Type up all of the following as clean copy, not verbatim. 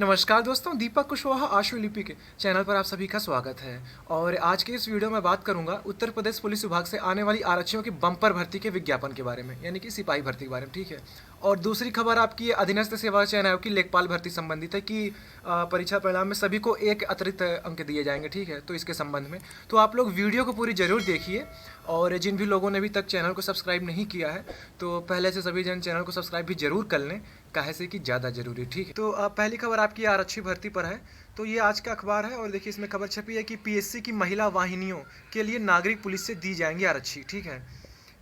नमस्कार दोस्तों, दीपक कुशवाहा आशु लिपि के चैनल पर आप सभी का स्वागत है। और आज के इस वीडियो में बात करूंगा उत्तर प्रदेश पुलिस विभाग से आने वाली आरक्षियों की बम्पर भर्ती के विज्ञापन के बारे में, यानी कि सिपाही भर्ती के बारे में। ठीक है। और दूसरी खबर आपकी अधीनस्थ सेवा चयन आयोग की लेखपाल भर्ती संबंधित है कि परीक्षा परिणाम में सभी को एक अतिरिक्त अंक दिए जाएंगे। ठीक है, तो इसके संबंध में तो आप लोग वीडियो को पूरी जरूर देखिए। और जिन भी लोगों ने अभी तक चैनल को सब्सक्राइब नहीं किया है तो पहले से सभी जन चैनल को सब्सक्राइब भी जरूर कर लें, काहे से कि ज़्यादा जरूरी। ठीक है, तो पहली खबर आपकी आरक्षी भर्ती पर है। तो ये आज का अखबार है और देखिए इसमें खबर छपी है कि पीएससी की महिला वाहिनियों के लिए नागरिक पुलिस से दी जाएंगी आरक्षी। ठीक है,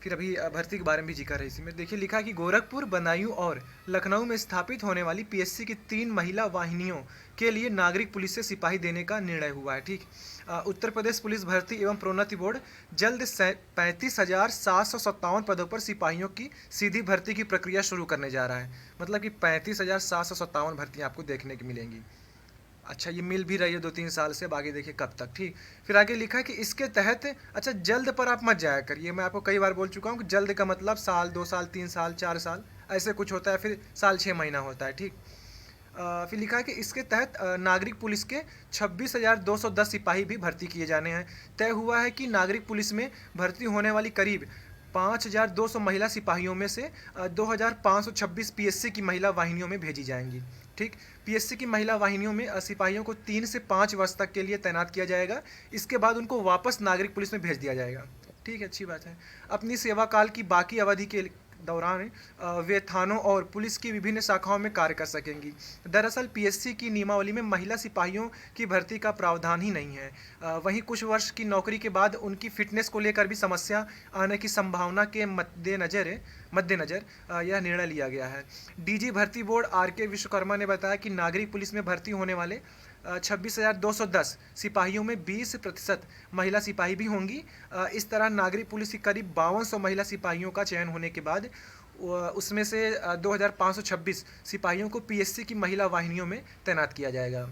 फिर अभी भर्ती के बारे में भी जिक्र है इसी में। देखिए लिखा है कि गोरखपुर, बदायूं और लखनऊ में स्थापित होने वाली पीएससी की 3 महिला वाहिनियों के लिए नागरिक पुलिस से सिपाही देने का निर्णय हुआ है। ठीक, उत्तर प्रदेश पुलिस भर्ती एवं प्रोन्नति बोर्ड जल्द 35,757 पदों पर सिपाहियों की सीधी भर्ती की प्रक्रिया शुरू करने जा रहा है। मतलब कि 35,757 भर्तियाँ आपको देखने की मिलेंगी। अच्छा, ये मिल भी रही है 2-3 साल से, अब आगे देखिए कब तक। ठीक, फिर आगे लिखा है कि इसके तहत, अच्छा जल्द पर आप मत जाया करिए, मैं आपको कई बार बोल चुका हूँ कि जल्द का मतलब साल, 2 साल, 3 साल, 4 साल ऐसे कुछ होता है, फिर साल 6 महीना होता है। ठीक, फिर लिखा है कि इसके तहत नागरिक पुलिस के 26,210 सिपाही भी भर्ती किए जाने हैं। तय हुआ है कि नागरिक पुलिस में भर्ती होने वाली करीब 5,200 महिला सिपाहियों में से 2,526 पीएससी की महिला वाहिनियों में भेजी जाएंगी। ठीक, पीएससी की महिला वाहिनियों में सिपाहियों को 3 से 5 वर्ष तक के लिए तैनात किया जाएगा। इसके बाद उनको वापस नागरिक पुलिस में भेज दिया जाएगा। ठीक है, अच्छी बात है। अपनी सेवा काल की बाकी अवधि के दौरान वे थानों और पुलिस की विभिन्न शाखाओं में कार्य कर सकेंगी। दरअसल पीएससी की नियमावली में महिला सिपाहियों की भर्ती का प्रावधान ही नहीं है। वहीं कुछ वर्ष की नौकरी के बाद उनकी फिटनेस को लेकर भी समस्या आने की संभावना के मद्देनज़र यह निर्णय लिया गया है। डीजी भर्ती बोर्ड आर.के. विश्वकर्मा ने बताया कि नागरिक पुलिस में भर्ती होने वाले 26,210 सिपाहियों में 20% महिला सिपाही भी होंगी। इस तरह नागरिक पुलिस की करीब 5200 महिला सिपाहियों का चयन होने के बाद उसमें से 2,526 सिपाहियों को पीएससी की महिला वाहिनियों में तैनात किया जाएगा।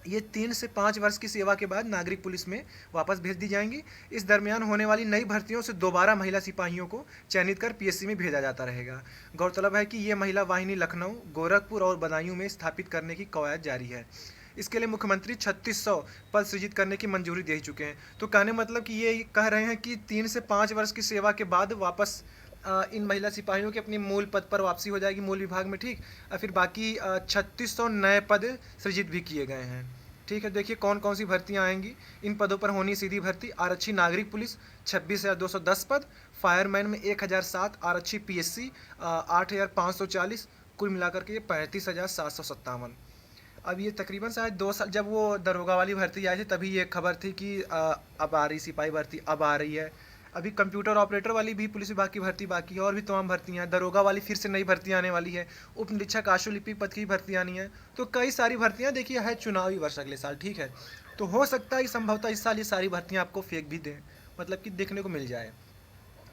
ये 3 से 5 वर्ष की सेवा के बाद नागरिक पुलिस में वापस भेज दी जाएंगी। इस दरमियान होने वाली नई भर्तियों से दोबारा महिला सिपाहियों को चयनित कर पीएससी में भेजा जाता रहेगा। गौरतलब है कि ये महिला वाहिनी लखनऊ, गोरखपुर और बदायूं में स्थापित करने की कवायद जारी है। इसके लिए मुख्यमंत्री 3600 पद सृजित करने की मंजूरी दे चुके हैं। तो कहने मतलब कि ये कह रहे हैं कि 3 से 5 वर्ष की सेवा के बाद वापस इन महिला सिपाहियों के अपने मूल पद पर वापसी हो जाएगी, मूल विभाग में। ठीक, फिर बाकी 3600 नए पद सृजित भी किए गए हैं। ठीक है, देखिए कौन कौन सी भर्तियां आएंगी। इन पदों पर होनी सीधी भर्ती। आरक्षी नागरिक पुलिस 26,210 पद, फायरमैन में 1,007, आरक्षी पीएससी 8,540, कुल मिलाकर के 35,757। अब ये तकरीबन शायद 2 साल, जब वो दरोगा वाली भर्ती आई थी तभी ये खबर थी कि अब आ रही सिपाही भर्ती, अब आ रही है। अभी कंप्यूटर ऑपरेटर वाली भी पुलिस विभाग की भर्ती बाकी है, और भी तमाम भर्तियां हैं। दरोगा वाली फिर से नई भर्ती आने वाली है। उप निरीक्षक आशुलिपि पद की भर्ती आनी है। तो कई सारी भर्तियां, देखिए है चुनावी वर्ष अगले साल। ठीक है, तो हो सकता है संभवतः इस साल ये सारी भर्तियां आपको फेक भी दें, मतलब कि देखने को मिल जाए।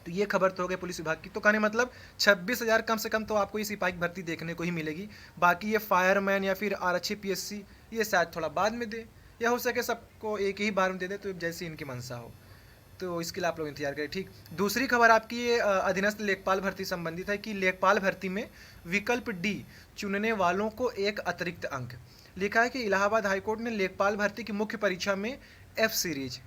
तो ये खबर तो हो गई पुलिस विभाग की। तो कहने मतलब 26,000 कम से कम तो आपको ये सिपाही भर्ती देखने को ही मिलेगी। बाकी ये फायरमैन या फिर आरक्षी पीएससी ये शायद थोड़ा बाद में दे, या हो सके सबको एक ही बार में दे दे, तो जैसी इनकी मंशा हो। तो इसके लिए आप लोग इंतजार करें। ठीक, दूसरी खबर आपकी ये अधीनस्थ लेखपाल भर्ती संबंधित है कि लेखपाल भर्ती में विकल्प डी चुनने वालों को एक अतिरिक्त अंक। लिखा है कि इलाहाबाद हाईकोर्ट ने लेखपाल भर्ती की मुख्य परीक्षा में एफ सीरीज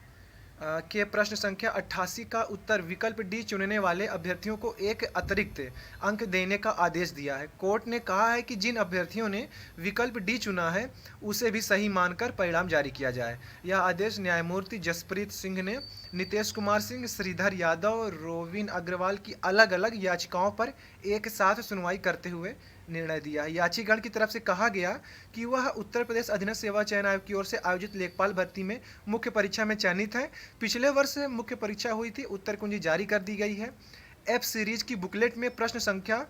के प्रश्न संख्या 88 का उत्तर विकल्प डी चुनने वाले अभ्यर्थियों को एक अतिरिक्त अंक देने का आदेश दिया है। कोर्ट ने कहा है कि जिन अभ्यर्थियों ने विकल्प डी चुना है उसे भी सही मानकर परिणाम जारी किया जाए। यह आदेश न्यायमूर्ति जसप्रीत सिंह ने नितेश कुमार सिंह, श्रीधर यादव, रोविन अग्रवाल की अलग अलग याचिकाओं पर एक साथ सुनवाई करते हुए निर्णय दिया है। याचिकागण की तरफ से कहा गया कि वह उत्तर प्रदेश अधीनस्थ सेवा चयन आयोग की ओर से आयोजित लेखपाल भर्ती में मुख्य परीक्षा में चयनित है। पिछले वर्ष मुख्य परीक्षा हुई थी, उत्तर कुंजी जारी कर दी गई है। एफ सीरीज की बुकलेट में प्रश्न संख्या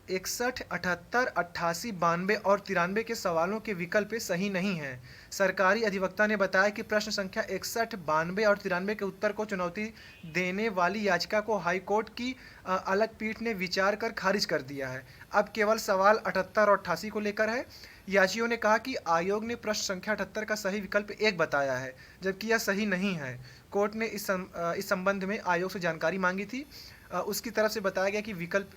61, 78, 88, 92 और 93 के सवालों के विकल्प सही नहीं हैं। सरकारी अधिवक्ता ने बताया कि प्रश्न संख्या 61, 92 और 93 के उत्तर को चुनौती देने वाली याचिका को हाईकोर्ट की अलग पीठ ने विचार कर खारिज कर दिया है। अब केवल सवाल 78 और 88 को लेकर है। याचियों ने कहा कि आयोग ने प्रश्न संख्या 78 का सही विकल्प 1 बताया है, जबकि यह सही नहीं है। कोर्ट ने इस संबंध में आयोग से जानकारी मांगी थी। उसकी तरफ से बताया गया कि विकल्प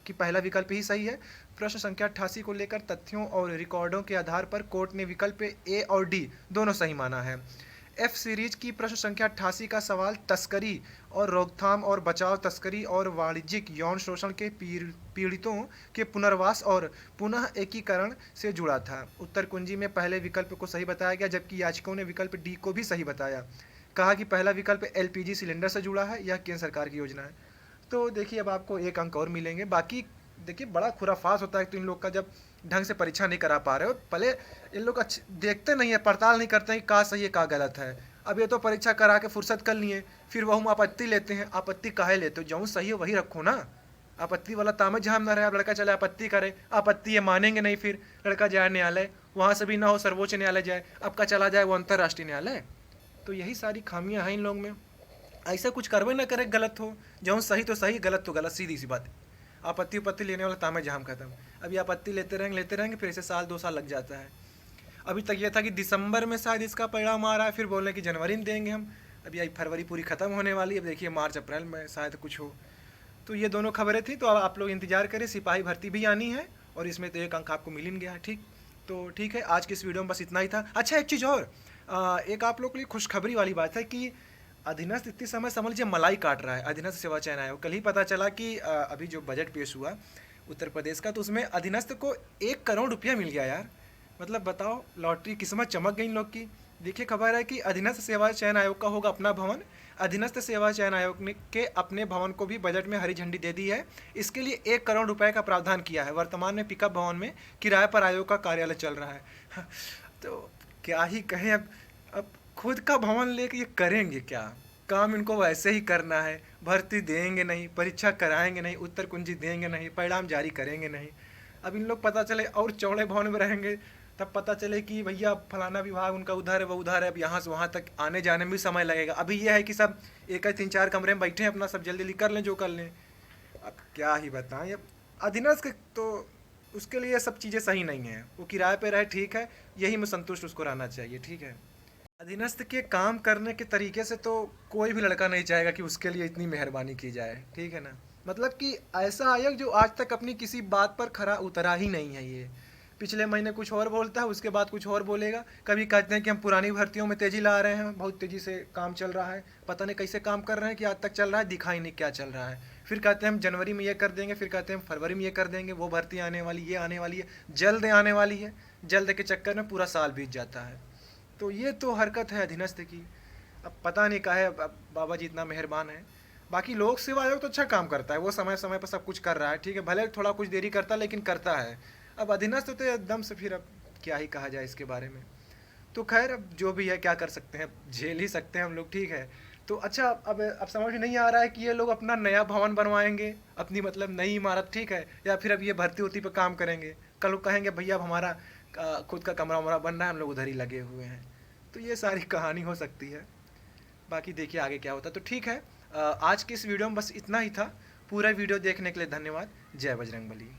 कि पहला विकल्प ही सही है। प्रश्न संख्या 88 को लेकर तथ्यों और रिकॉर्डों के आधार पर कोर्ट ने विकल्प ए और डी दोनों सही माना है। एफ सीरीज की प्रश्न संख्या 88 का सवाल तस्करी और रोकथाम और बचाव, तस्करी और वाणिज्यिक यौन शोषण के पीड़ितों के पुनर्वास और पुनः एकीकरण से जुड़ा था। उत्तर कुंजी में पहले विकल्प को सही बताया गया, जबकि याचिकों ने विकल्प डी को भी सही बताया। कहा कि पहला विकल्प एलपीजी सिलेंडर से जुड़ा है, यह केंद्र सरकार की योजना है। तो देखिए अब आपको एक अंक और मिलेंगे। बाकी देखिए बड़ा खुराफास होता है तो इन लोग का, जब ढंग से परीक्षा नहीं करा पा रहे हो, पहले इन लोग अच्छे देखते नहीं है, पड़ताल नहीं करते हैं का सही है का गलत है। अब ये तो परीक्षा करा के फुर्सत कर लिए, फिर वह हम आपत्ति लेते हैं। आपत्ति काहे लेते हो? जो सही है वही रखो ना। आपत्ति वाला तामझ झाम ना रहे। अब लड़का चले आपत्ति करे, आपत्ति ये मानेंगे नहीं, फिर लड़का जाए न्यायालय, वहाँ से भी ना हो सर्वोच्च न्यायालय जाए, अब का चला जाए वो अंतर्राष्ट्रीय न्यायालय। तो यही सारी खामियां हैं इन लोग में। ऐसा कुछ करवे ना करे गलत हो, जो सही तो सही, गलत तो गलत, सीधी सी बात है। आपत्ति उपत्ति लेने वाला तामे जहां खत्म। अभी आपत्ति लेते रहेंगे फिर इसे साल 2 साल लग जाता है। अभी तक ये था कि दिसंबर में शायद इसका परिणाम आ रहा है, फिर बोल रहे हैं कि जनवरी में देंगे हम। अभी आई फरवरी पूरी ख़त्म होने वाली है, अब देखिए मार्च अप्रैल में शायद कुछ हो। तो ये दोनों खबरें थी, तो अब आप लोग इंतजार करें। सिपाही भर्ती भी आनी है और इसमें तो एक अंक आपको मिल ही गया है। ठीक, तो ठीक है, आज की इस वीडियो में बस इतना ही था। अच्छा एक चीज़ और, एक आप लोग के लिए खुशखबरी वाली बात है कि अधीनस्थ इतने समय समझ लीजिए मलाई काट रहा है। अधीनस्थ सेवा चयन आयोग, कल ही पता चला कि अभी जो बजट पेश हुआ उत्तर प्रदेश का, तो उसमें अधीनस्थ को 1 करोड़ रुपया मिल गया यार। मतलब बताओ, लॉटरी किस्मत चमक गई इन लोग की। देखिए खबर है कि अधीनस्थ सेवा चयन आयोग का होगा अपना भवन। अधीनस्थ सेवा चयन आयोग ने के अपने भवन को भी बजट में हरी झंडी दे दी है। इसके लिए 1 करोड़ रुपए का प्रावधान किया है। वर्तमान में पिकअप भवन में किराए पर आयोग का कार्यालय चल रहा है। तो क्या ही कहें, अब खुद का भवन लेके ये करेंगे क्या? काम इनको वैसे ही करना है। भर्ती देंगे नहीं, परीक्षा कराएंगे नहीं, उत्तर कुंजी देंगे नहीं, परिणाम जारी करेंगे नहीं। अब इन लोग पता चले और चौड़े भवन में रहेंगे, तब पता चले कि भैया फलाना विभाग उनका उधर है, वो उधर है। अब यहाँ से वहाँ तक आने जाने में भी समय लगेगा। अभी यह है कि सब एक 3-4 कमरे में बैठे हैं, अपना सब जल्दी जल्दी कर लें जो कर लें। अब क्या ही बताएं। अब अधीनस्थ तो उसके लिए सब चीज़ें सही नहीं हैं। वो किराए पे रहे, ठीक है, यही में संतुष्ट उसको रहना चाहिए। ठीक है, अधीनस्थ के काम करने के तरीके से तो कोई भी लड़का नहीं चाहेगा कि उसके लिए इतनी मेहरबानी की जाए। ठीक है ना, मतलब कि ऐसा आयोग जो आज तक अपनी किसी बात पर खरा उतरा ही नहीं है। ये पिछले महीने कुछ और बोलता है, उसके बाद कुछ और बोलेगा। कभी कहते हैं कि हम पुरानी भर्तियों में तेज़ी ला रहे हैं, बहुत तेज़ी से काम चल रहा है, पता नहीं कैसे काम कर रहे हैं कि आज तक चल रहा है, दिखाई नहीं क्या चल रहा है। फिर कहते हैं हम जनवरी में ये कर देंगे, फिर कहते हैं हम फरवरी में ये कर देंगे, वो भर्ती आने वाली, ये आने वाली है, जल्द आने वाली है। जल्द के चक्कर में पूरा साल बीत जाता है। तो ये तो हरकत है अधीनस्थ की। अब पता नहीं काहे अब बाबा जी इतना मेहरबान है। बाकी लोक सेवा आयोग तो अच्छा काम करता है, वो समय समय पर सब कुछ कर रहा है। ठीक है, भले थोड़ा कुछ देरी करता है लेकिन करता है। अब अधीनस्थ तो एकदम से, फिर अब क्या ही कहा जाए इसके बारे में। तो खैर अब जो भी है क्या कर सकते हैं, झेल ही सकते हैं हम लोग। ठीक है, तो अच्छा अब समझ में नहीं आ रहा है कि ये लोग अपना नया भवन बनवाएंगे, अपनी मतलब नई इमारत, ठीक है, या फिर अब ये भर्ती उर्ती पे काम करेंगे। कल लोग कहेंगे भैया अब हमारा खुद का कमरा वमरा बन रहा है, हम लोग उधर ही लगे हुए हैं। तो ये सारी कहानी हो सकती है। बाकी देखिए आगे क्या होता है। तो ठीक है, आज की इस वीडियो में बस इतना ही था। पूरा वीडियो देखने के लिए धन्यवाद। जय बजरंगबली।